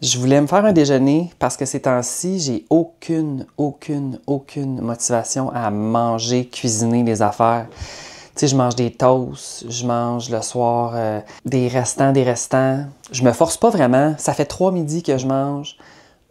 Je voulais me faire un déjeuner parce que ces temps-ci, j'ai aucune motivation à manger, cuisiner des affaires. Tu sais, je mange des toasts, je mange le soir des restants. Je me force pas vraiment. Ça fait 3 midis que je mange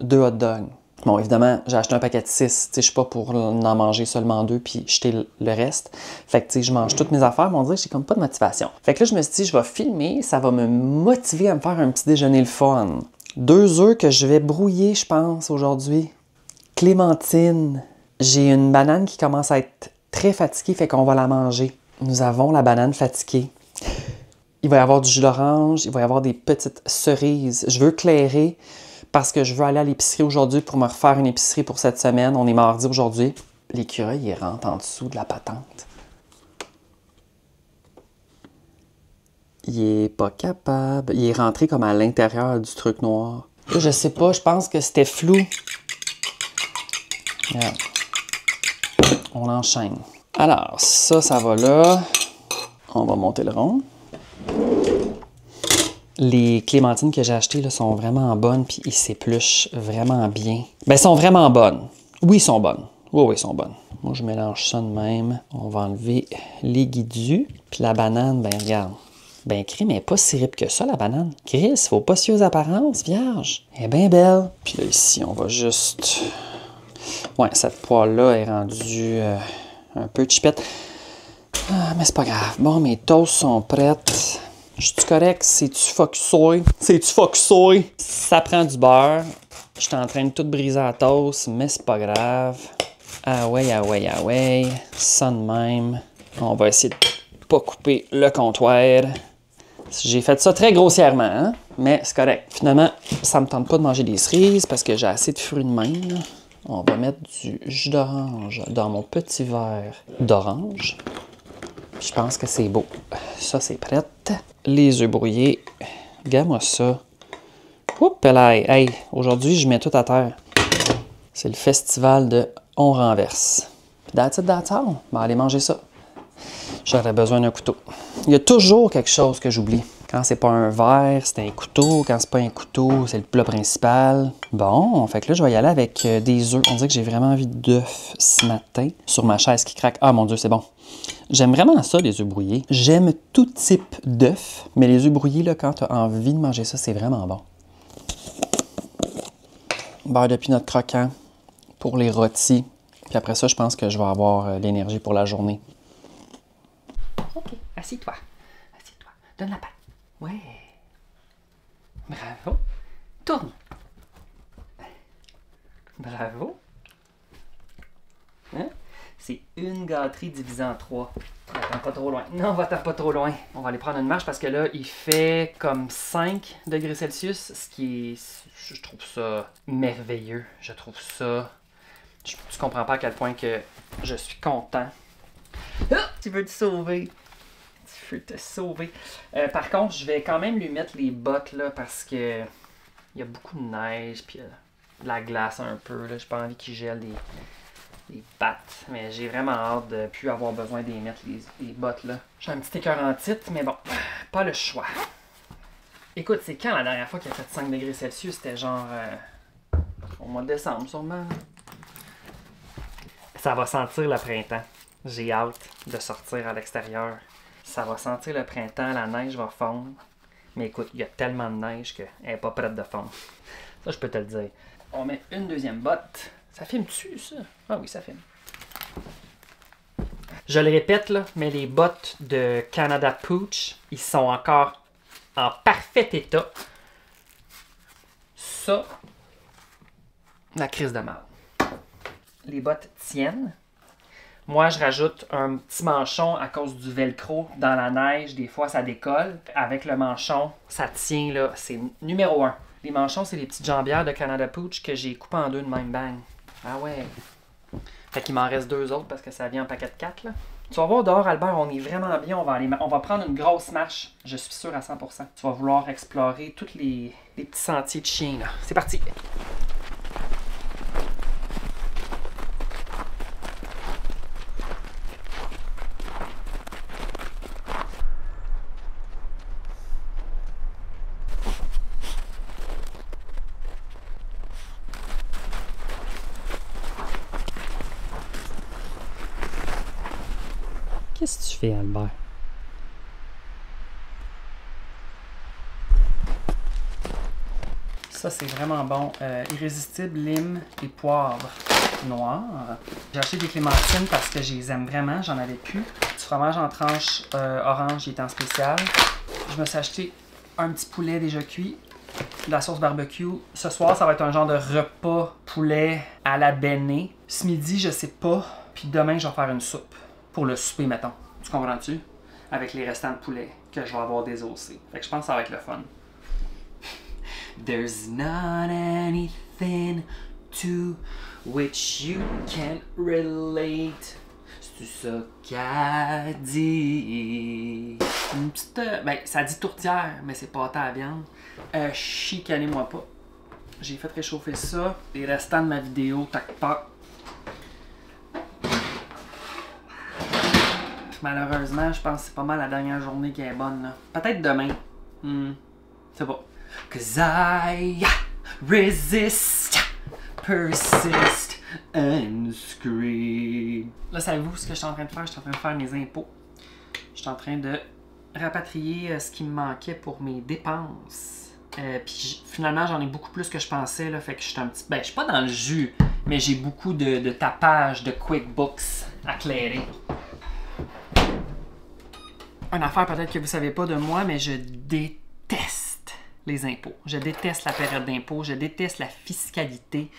2 hot dogs. Bon, évidemment, j'ai acheté un paquet de 6. Tu sais, je suis pas pour en manger seulement 2 puis jeter le reste. Fait que, tu sais, je mange toutes mes affaires, mais on dirait que j'ai comme pas de motivation. Fait que là, je me suis dit, je vais filmer, ça va me motiver à me faire un petit déjeuner le fun. 2 œufs que je vais brouiller, je pense, aujourd'hui. Clémentine. J'ai une banane qui commence à être très fatiguée, fait qu'on va la manger. Nous avons la banane fatiguée. Il va y avoir du jus d'orange, il va y avoir des petites cerises. Je veux clairer parce que je veux aller à l'épicerie aujourd'hui pour me refaire une épicerie pour cette semaine. On est mardi aujourd'hui. L'écureuil, il rentre en dessous de la patente. Il est pas capable. Il est rentré comme à l'intérieur du truc noir. Là, je sais pas, je pense que c'était flou. Regarde. On enchaîne. Alors, ça va là. On va monter le rond. Les clémentines que j'ai achetées là, sont vraiment bonnes, puis ils s'épluchent vraiment bien. Ben, elles sont vraiment bonnes. Oui, ils sont bonnes. Oui, ils sont bonnes. Moi, je mélange ça de même. On va enlever les guidus. Puis la banane, ben regarde. Ben, crème, elle n'est pas si rip que ça, la banane. Chris, faut pas si aux apparences, vierge. Elle est bien belle. Puis là, ici, on va juste... Ouais, cette poêle-là est rendue un peu chipette. Ah, mais c'est pas grave. Bon, mes toasts sont prêtes. Je suis correct? C'est-tu focusé? C'est-tu focusé? Ça prend du beurre. Je suis en train de tout briser à la toast, mais c'est pas grave. Ah ouais. Ça de même. On va essayer de pas couper le comptoir. J'ai fait ça très grossièrement, hein? Mais c'est correct. Finalement, ça me tente pas de manger des cerises parce que j'ai assez de fruits de même. Là. On va mettre du jus d'orange dans mon petit verre d'orange. Je pense que c'est beau. Ça, c'est prêt. Les œufs brouillés. Regarde-moi ça. Oups, là, hey, aujourd'hui, je mets tout à terre. C'est le festival de On renverse. That's it. On va aller manger ça. J'aurais besoin d'un couteau. Il y a toujours quelque chose que j'oublie. Quand c'est pas un verre, c'est un couteau. Quand c'est pas un couteau, c'est le plat principal. Bon, fait que là, je vais y aller avec des œufs. On dirait que j'ai vraiment envie d'œufs ce matin. Sur ma chaise qui craque. Ah, mon Dieu, c'est bon. J'aime vraiment ça, les œufs brouillés. J'aime tout type d'œufs, mais les œufs brouillés, là, quand tu as envie de manger ça, c'est vraiment bon. Beurre de pinot croquant pour les rôtis. Puis après ça, je pense que je vais avoir l'énergie pour la journée. OK, assis-toi. Assis-toi. Donne la patte. Ouais. Bravo. Tourne. Bravo. Hein? C'est une gâterie divisée en 3. Va-t'en pas trop loin. Non, va-t'en pas trop loin. On va aller prendre une marche parce que là, il fait comme 5 degrés Celsius, ce qui est... Je trouve ça merveilleux. Je trouve ça... Tu comprends pas à quel point que je suis content. Ah, tu veux te sauver. Tu veux te sauver. Par contre, je vais quand même lui mettre les bottes là parce que il y a beaucoup de neige puis de la glace un peu. J'ai pas envie qu'il gèle les pattes. Mais j'ai vraiment hâte de plus avoir besoin d'y mettre les bottes là. J'ai un petit écœur en titre, mais bon, pas le choix. Écoute, c'est quand la dernière fois qu'il a fait 5 degrés Celsius? C'était genre au mois de décembre sûrement. Ça va sentir le printemps. J'ai hâte de sortir à l'extérieur. Ça va sentir le printemps, la neige va fondre. Mais écoute, il y a tellement de neige qu'elle n'est pas prête de fondre. Ça, je peux te le dire. On met une deuxième botte. Ça filme-tu, ça? Ah oui, ça filme. Je le répète, là, mais les bottes de Canada Pooch, ils sont encore en parfait état. Ça, la crise de mal. Les bottes tiennent. Moi, je rajoute un petit manchon à cause du velcro. Dans la neige, des fois, ça décolle. Avec le manchon, ça tient, là. C'est numéro 1. Les manchons, c'est les petites jambières de Canada Pooch que j'ai coupées en 2 de même bang. Ah ouais. Fait qu'il m'en reste 2 autres parce que ça vient en paquet de 4, là. Tu vas voir dehors, Albert, on est vraiment bien. On va prendre une grosse marche. Je suis sûr à 100%. Tu vas vouloir explorer tous les petits sentiers de chiens, là. C'est parti. Qu'est-ce que tu fais, Albert? Ça, c'est vraiment bon. Irrésistible, lime et poivre noir. J'ai acheté des clémentines parce que je les aime vraiment. J'en avais plus. Du fromage en tranche orange, il est en spécial. Je me suis acheté un petit poulet déjà cuit. De la sauce barbecue. Ce soir, ça va être un genre de repas poulet à la béné. Ce midi, je sais pas. Puis demain, je vais faire une soupe. Pour le souper, mettons. Tu comprends-tu? Avec les restants de poulet que je vais avoir désossés. Fait que je pense que ça va être le fun. There's not anything to which you can't relate. C'est ça qu'a dit. Une petite. Ben, ça dit tourtière, mais c'est pâté à viande. Chicanez-moi pas. J'ai fait réchauffer ça. Les restants de ma vidéo, tac tac. Malheureusement, je pense que c'est pas mal la dernière journée qui est bonne, là. Peut-être demain. C'est pas. Cause I resist, persist and scream. Là, savez-vous ce que je suis en train de faire? Je suis en train de faire mes impôts. Je suis en train de rapatrier ce qui me manquait pour mes dépenses. Puis finalement, j'en ai beaucoup plus que je pensais, là. Fait que je suis un petit. Ben, je suis pas dans le jus, mais j'ai beaucoup de tapage de QuickBooks à clairer. Une affaire peut-être que vous savez pas de moi, mais je déteste les impôts. Je déteste la période d'impôt, je déteste la fiscalité,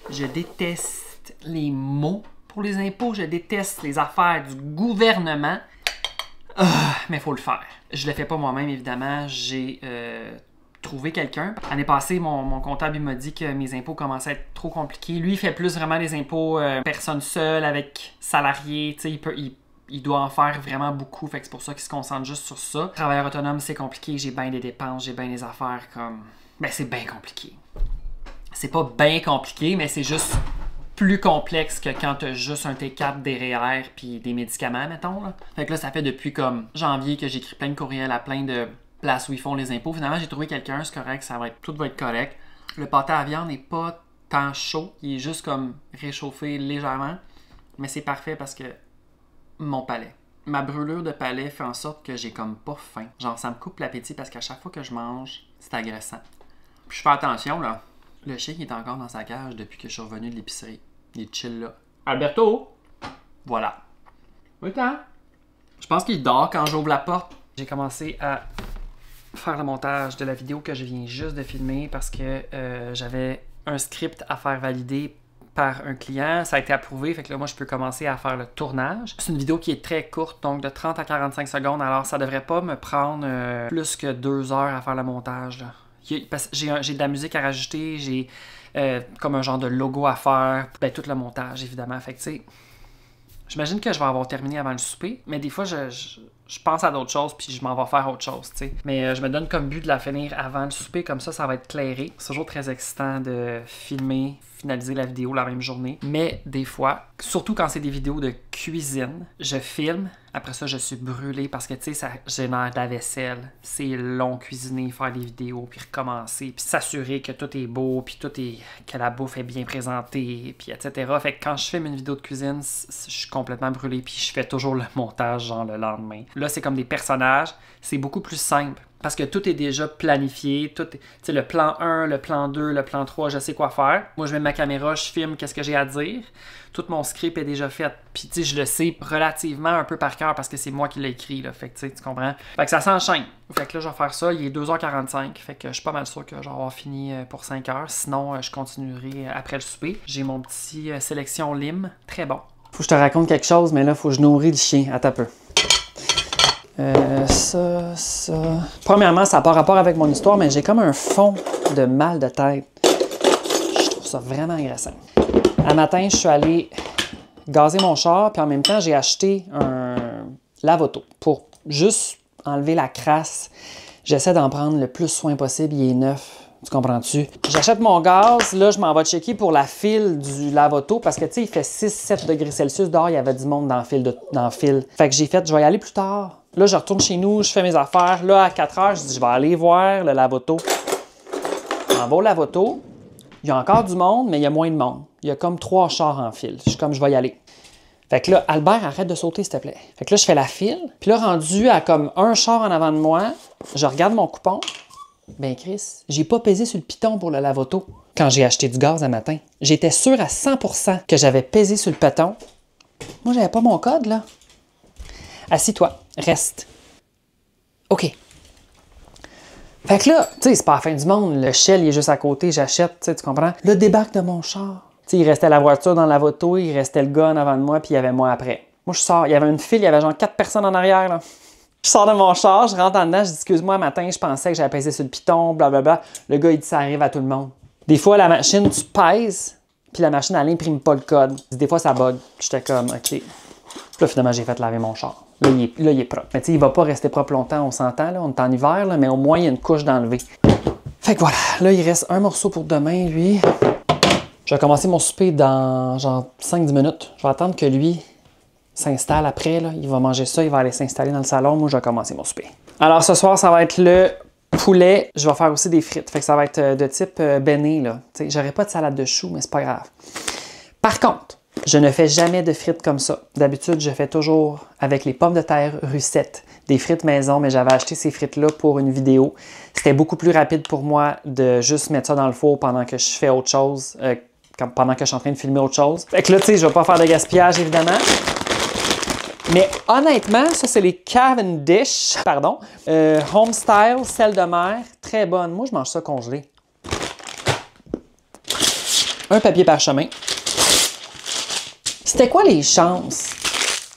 je déteste les mots pour les impôts, je déteste les affaires du gouvernement. Mais il faut le faire. Je le fais pas moi-même, évidemment. J'ai trouvé quelqu'un. L'année passée, mon comptable il m'a dit que mes impôts commençaient à être trop compliqués. Lui, il fait plus vraiment les impôts personne seule, avec salariés. Tu sais, il doit en faire vraiment beaucoup, fait que c'est pour ça qu'il se concentre juste sur ça. Travailleur autonome, c'est compliqué, j'ai bien des dépenses, j'ai bien des affaires comme... Ben, c'est bien compliqué. C'est pas bien compliqué, mais c'est juste plus complexe que quand t'as juste un T4, des REER puis des médicaments, mettons, là. Fait que là, ça fait depuis comme janvier que j'écris plein de courriels à plein de places où ils font les impôts. Finalement, j'ai trouvé quelqu'un, c'est correct, tout va être correct. Le pâté à viande n'est pas tant chaud, il est juste comme réchauffé légèrement, mais c'est parfait parce que mon palais. Ma brûlure de palais fait en sorte que j'ai comme pas faim. Genre, ça me coupe l'appétit parce qu'à chaque fois que je mange, c'est agressant. Puis je fais attention, là. Le chien qui est encore dans sa cage depuis que je suis revenu de l'épicerie. Il est chill, là. Alberto! Voilà. Oui, quand? Je pense qu'il dort quand j'ouvre la porte. J'ai commencé à faire le montage de la vidéo que je viens juste de filmer parce que j'avais un script à faire valider par un client, ça a été approuvé, fait que là, moi, je peux commencer à faire le tournage. C'est une vidéo qui est très courte, donc de 30 à 45 secondes, alors ça devrait pas me prendre plus que 2 heures à faire le montage, là. J'ai de la musique à rajouter, j'ai comme un genre de logo à faire, ben tout le montage, évidemment, fait que tu sais, j'imagine que je vais avoir terminé avant le souper, mais des fois, je pense à d'autres choses, puis je m'en vais faire autre chose, tu sais. Mais je me donne comme but de la finir avant le souper, comme ça va être clairé. C'est toujours très excitant de filmer, finaliser la vidéo la même journée. Mais des fois, surtout quand c'est des vidéos de cuisine, je filme, après ça, je suis brûlé parce que, tu sais, ça génère de la vaisselle. C'est long cuisiner, faire des vidéos, puis recommencer, puis s'assurer que tout est beau, puis que la bouffe est bien présentée, puis etc. Fait que quand je filme une vidéo de cuisine, je suis complètement brûlé, puis je fais toujours le montage, genre le lendemain. Là, c'est comme des personnages, c'est beaucoup plus simple. Parce que tout est déjà planifié, tu sais, le plan 1, le plan 2, le plan 3, je sais quoi faire. Moi, je mets ma caméra, je filme qu'est-ce que j'ai à dire. Tout mon script est déjà fait. Puis, tu sais, je le sais relativement un peu par cœur parce que c'est moi qui l'ai écrit, là. Fait que, tu comprends? Fait que ça s'enchaîne. Fait que là, je vais faire ça. Il est 2h45. Fait que je suis pas mal sûr que je vais avoir fini pour 5h. Sinon, je continuerai après le souper. J'ai mon petit sélection lime. Très bon. Faut que je te raconte quelque chose, mais là, faut que je nourris le chien. Attends un peu. Ça. Premièrement, ça n'a pas rapport avec mon histoire, mais j'ai comme un fond de mal de tête. Je trouve ça vraiment agressant. Un matin, je suis allé gazer mon char, puis en même temps, j'ai acheté un lave-auto pour juste enlever la crasse. J'essaie d'en prendre le plus soin possible, il est neuf. Tu comprends-tu? J'achète mon gaz, là, je m'en vais checker pour la file du lave-auto parce que, tu sais, il fait 6-7 degrés Celsius dehors, il y avait du monde dans le fil. Fait que j'ai fait, je vais y aller plus tard. Là, je retourne chez nous, je fais mes affaires. Là, à 4 heures, je dis, je vais aller voir le lave-auto. En bas au lave-auto, il y a encore du monde, mais il y a moins de monde. Il y a comme 3 chars en file. Je suis comme, je vais y aller. Fait que là, Albert, arrête de sauter, s'il te plaît. Fait que là, je fais la file. Puis là, rendu à comme un char en avant de moi, je regarde mon coupon. Ben Chris, j'ai pas pesé sur le piton pour le lave-auto quand j'ai acheté du gaz un matin. J'étais sûr à 100% que j'avais pesé sur le piton. Moi, j'avais pas mon code, là. Assis-toi, reste. OK. Fait que là, tu sais, c'est pas la fin du monde. Le Shell, il est juste à côté, j'achète, tu comprends? Le débarque de mon char. Tu sais, il restait la voiture dans la lave-auto, il restait le gars en avant de moi, puis il y avait moi après. Moi, je sors, il y avait une file, il y avait genre 4 personnes en arrière, là. Je sors de mon char, je rentre en dedans, je dis « Excuse-moi, matin, je pensais que j'avais pesé sur le piton, blablabla. » Le gars, il dit « Ça arrive à tout le monde. » Des fois, la machine, tu pèses, puis la machine, elle n'imprime pas le code. Des fois, ça bug. J'étais comme « OK. » Puis là, finalement, j'ai fait laver mon char. Là, il est propre. Mais tu sais, il va pas rester propre longtemps, on s'entend, là. On est en hiver, là, mais au moins, il y a une couche d'enlever. Fait que voilà. Là, il reste un morceau pour demain, lui. Je vais commencer mon souper dans genre 5-10 minutes. Je vais attendre que lui s'installe après. Là. Il va manger ça, il va aller s'installer dans le salon. Moi, je vais commencer mon souper. Alors, ce soir, ça va être le poulet. Je vais faire aussi des frites. Fait que ça va être de type béné. J'aurai pas de salade de choux, mais c'est pas grave. Par contre, je ne fais jamais de frites comme ça. D'habitude, je fais toujours avec les pommes de terre Russette, des frites maison, mais j'avais acheté ces frites-là pour une vidéo. C'était beaucoup plus rapide pour moi de juste mettre ça dans le four pendant que je fais autre chose, pendant que je suis en train de filmer autre chose. Fait que là, tu sais, je vais pas faire de gaspillage, évidemment. Mais honnêtement, ça, c'est les Cavendish, pardon, Homestyle, sel de mer, très bonne. Moi, je mange ça congelé. Un papier parchemin. C'était quoi les chances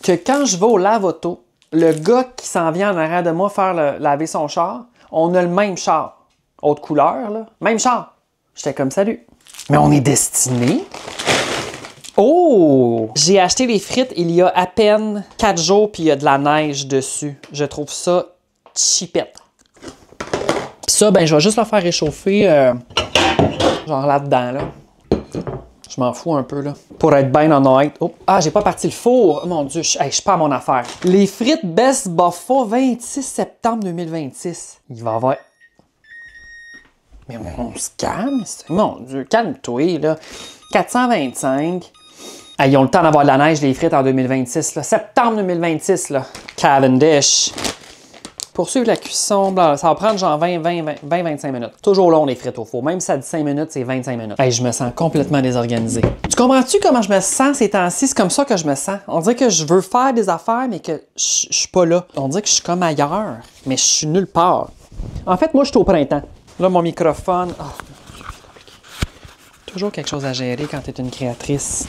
que quand je vais au lave-auto, le gars qui s'en vient en arrière de moi faire laver son char, on a le même char. Autre couleur, là. Même char. J'étais comme, salut. Mais on est destinés. Oh! J'ai acheté les frites il y a à peine 4 jours, puis il y a de la neige dessus. Je trouve ça cheapette. Puis ça, ben, je vais juste le faire réchauffer, genre là-dedans, là. Je m'en fous un peu, là. Pour être bien honnête. Oh. Ah, j'ai pas parti le four. Oh, mon Dieu, je suis pas à mon affaire. Les frites Best Buffalo, 26 septembre 2026. Il va y avoir... Mais on se calme. Mon Dieu, calme-toi, là. 425. Ah, ils ont le temps d'avoir de la neige, les frites, en 2026, là. Septembre 2026, là. Cavendish. Poursuivre la cuisson, blah, ça va prendre genre 20-25 minutes. Toujours long, les frites au four. Même si ça dit 5 minutes, c'est 25 minutes. Hey, je me sens complètement désorganisé. Tu comprends-tu comment je me sens ces temps-ci? C'est comme ça que je me sens. On dirait que je veux faire des affaires, mais que je suis pas là. On dirait que je suis comme ailleurs, mais je suis nulle part. En fait, moi, je suis au printemps. Là, mon microphone... Oh. Toujours quelque chose à gérer quand tu es une créatrice.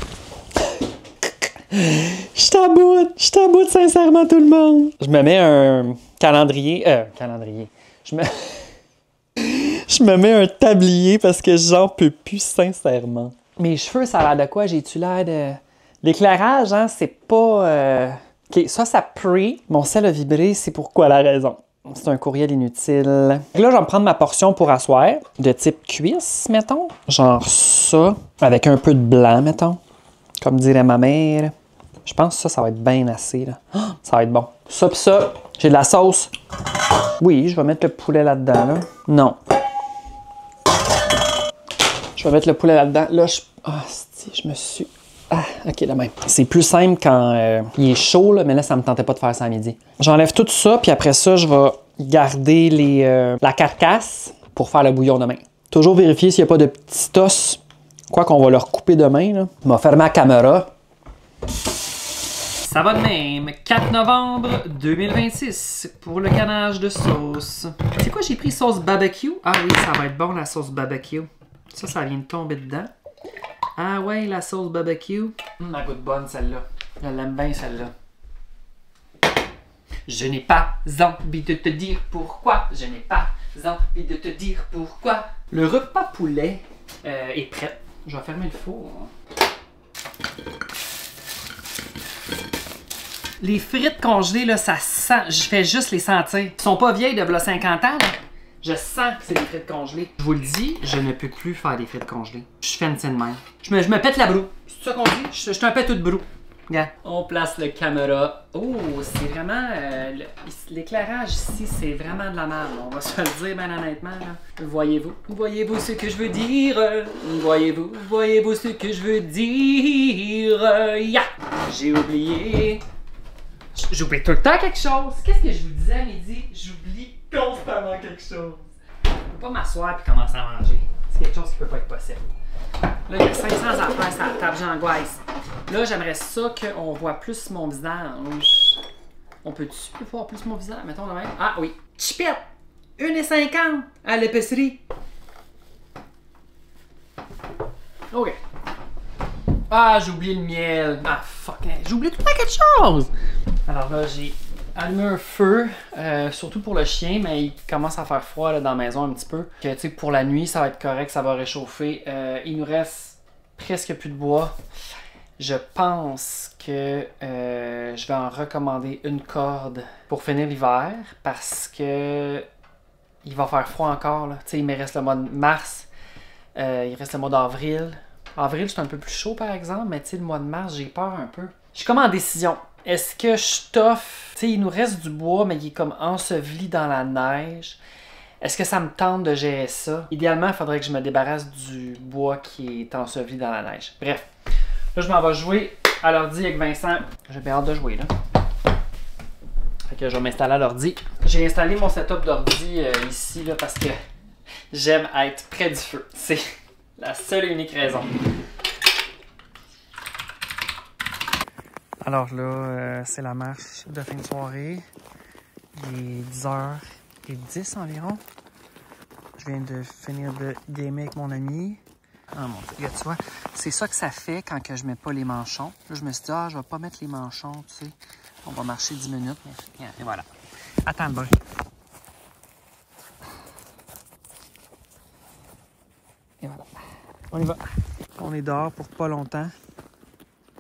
Je t'aboute sincèrement tout le monde. Je me mets un calendrier. Je me mets un tablier parce que j'en peux plus sincèrement. Mes cheveux, ça a l'air de quoi? J'ai-tu l'air de... L'éclairage, hein, c'est pas... OK, ça prie. Mon sel a vibré, c'est pourquoi la raison. C'est un courriel inutile. Là, je vais me prendre ma portion pour asseoir, de type cuisse, mettons. Genre ça, avec un peu de blanc, mettons. Comme dirait ma mère. Je pense que ça va être bien assez, là. Oh, ça va être bon. Ça pis ça, j'ai de la sauce. Oui, je vais mettre le poulet là-dedans, là. Non. Je vais mettre le poulet là-dedans. Là, je me suis... Ah, OK, la même. C'est plus simple quand il est chaud, là, mais là, ça me tentait pas de faire ça à midi. J'enlève tout ça, puis après ça, je vais garder la carcasse pour faire le bouillon demain. Toujours vérifier s'il n'y a pas de petits os. Quoi qu'on va le recouper demain, là. On va fermer la caméra. Ça va de même. 4 novembre 2026 pour le canage de sauce. C'est quoi, j'ai pris sauce barbecue? Ah oui, ça va être bon, la sauce barbecue. Ça vient de tomber dedans. Ah ouais, la sauce barbecue. Elle goûte bonne, celle-là. Je l'aime bien, celle-là. Je n'ai pas envie de te dire pourquoi. Je n'ai pas envie de te dire pourquoi. Le repas poulet est prêt. Je vais fermer le four. Les frites congelées, là, ça sent. Je fais juste les sentir. Ils sont pas vieilles de 50 ans, là. Je sens que c'est des frites congelées. Je vous le dis, je ne peux plus faire des frites congelées. Je fais une scène même. Je me pète la broue. C'est ça qu'on dit? Je suis un peu toute broue. Regarde. On place le caméra. Oh, c'est vraiment... l'éclairage ici, c'est vraiment de la merde. On va se le dire, bien honnêtement. Voyez-vous? Voyez-vous ce que je veux dire? Voyez-vous? Voyez-vous ce que je veux dire? Yeah! J'ai oublié. J'oublie tout le temps quelque chose. Qu'est-ce que je vous disais à midi? J'oublie constamment quelque chose. Je peux pas m'asseoir et commencer à manger. C'est quelque chose qui peut pas être possible. Là, il y a 500 affaires sur la table, j'angoisse. Là, j'aimerais ça qu'on voit plus mon visage. On peut-tu voir plus mon visage? Mettons de même. Ah oui. Chipette! 1,50 à l'épicerie. OK. Ah, j'ai oublié le miel. Ah, fuck. J'ai oublié tout le temps quelque chose. Alors là, j'ai allumé un feu, surtout pour le chien, mais il commence à faire froid là, dans la maison un petit peu. Que, tu sais, pour la nuit, ça va être correct, ça va réchauffer. Il nous reste presque plus de bois. Je pense que je vais en recommander une corde pour finir l'hiver parce que il va faire froid encore. Là. Tu sais, il me reste le mois de mars, il reste le mois d'avril. Avril, c'est un peu plus chaud par exemple, mais tu sais, le mois de mars, j'ai peur un peu. Je suis comme en décision. Est-ce que je toffe? Tu sais, il nous reste du bois, mais il est comme enseveli dans la neige. Est-ce que ça me tente de gérer ça? Idéalement, il faudrait que je me débarrasse du bois qui est enseveli dans la neige. Bref, là, je m'en vais jouer à l'ordi avec Vincent. J'ai bien hâte de jouer, là. Fait que je vais m'installer à l'ordi. J'ai installé mon setup d'ordi ici, là, parce que j'aime être près du feu. C'est la seule et unique raison. Alors là, c'est la marche de fin de soirée. Il est 10h10 environ. Je viens de finir de gamer avec mon ami. Ah mon Dieu, tu vois, c'est ça que ça fait quand que je mets pas les manchons. Là, je me suis dit, je vais pas mettre les manchons, tu sais. On va marcher 10 minutes. Mais... Et voilà. Attends le bruit. Et voilà. On y va. On est dehors pour pas longtemps.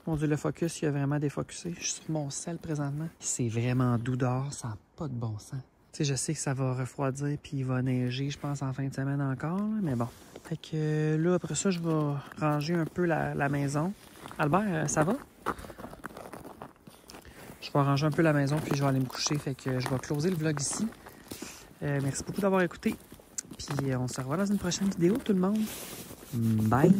Mon Dieu, le focus, il a vraiment défocusé. Je suis sur mon sel présentement. C'est vraiment doux dehors, ça n'a pas de bon sens. Tu sais, je sais que ça va refroidir puis il va neiger, je pense, en fin de semaine encore, là, mais bon. Fait que là, après ça, je vais ranger un peu la maison. Albert, ça va? Je vais ranger un peu la maison puis je vais aller me coucher. Fait que je vais closer le vlog ici. Merci beaucoup d'avoir écouté. Puis on se revoit dans une prochaine vidéo, tout le monde. Bye!